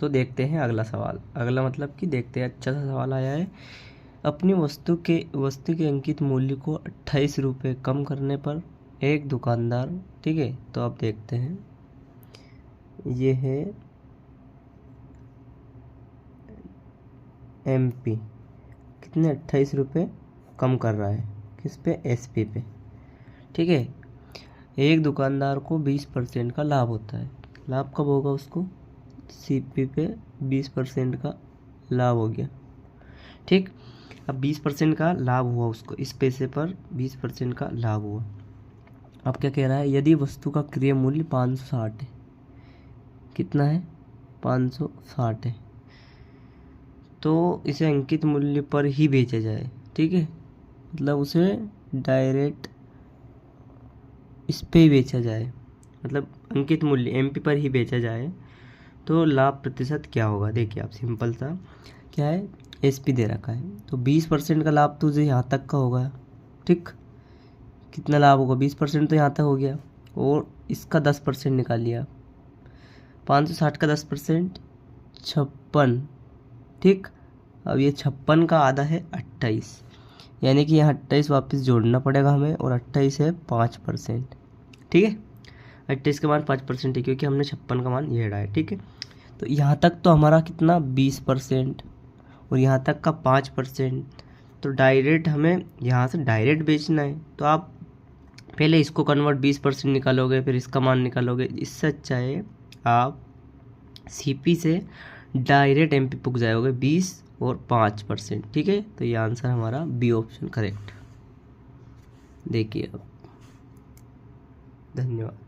दोस्तों देखते हैं अगला सवाल। अगला मतलब कि देखते हैं, अच्छा सा सवाल आया है। अपनी वस्तु के अंकित मूल्य को 28 रुपये कम करने पर एक दुकानदार, ठीक है, तो आप देखते हैं ये है MP, कितने 28 रुपये कम कर रहा है, किस पे, SP पे, ठीक है। एक दुकानदार को 20% का लाभ होता है। लाभ कब होगा उसको, CP पे 20% का लाभ हो गया, ठीक। अब 20% का लाभ हुआ उसको, इस पैसे पर 20% का लाभ हुआ। अब क्या कह रहा है, यदि वस्तु का क्रय मूल्य 560 है, कितना है, 560 है, तो इसे अंकित मूल्य पर ही बेचा जाए, ठीक है, मतलब उसे डायरेक्ट इस पे ही बेचा जाए, मतलब अंकित मूल्य MP पर ही बेचा जाए, तो लाभ प्रतिशत क्या होगा। देखिए आप, सिंपल सा क्या है, SP दे रखा है, तो 20% का लाभ तुझे यहाँ तक का होगा, ठीक। कितना लाभ होगा, 20% तो यहाँ तक हो गया, और इसका 10% निकाल लिया, 560 का 10% 56, ठीक। अब ये 56 का आधा है 28, यानी कि यहाँ 28 वापस जोड़ना पड़ेगा हमें, और 28 है 5%, ठीक है। 28 का मान 5% है, क्योंकि हमने 56 का मान ये हटाया, ठीक है। तो यहाँ तक तो हमारा कितना 20%, और यहाँ तक का 5%, तो डायरेक्ट हमें यहाँ से डायरेक्ट बेचना है, तो आप पहले इसको कन्वर्ट 20% निकालोगे, फिर इसका मान निकालोगे। इससे अच्छा है आप CP से डायरेक्ट MP पुग जाओगे, 20 और 5%, ठीक है। तो ये आंसर हमारा B ऑप्शन करेक्ट। देखिए अब, धन्यवाद।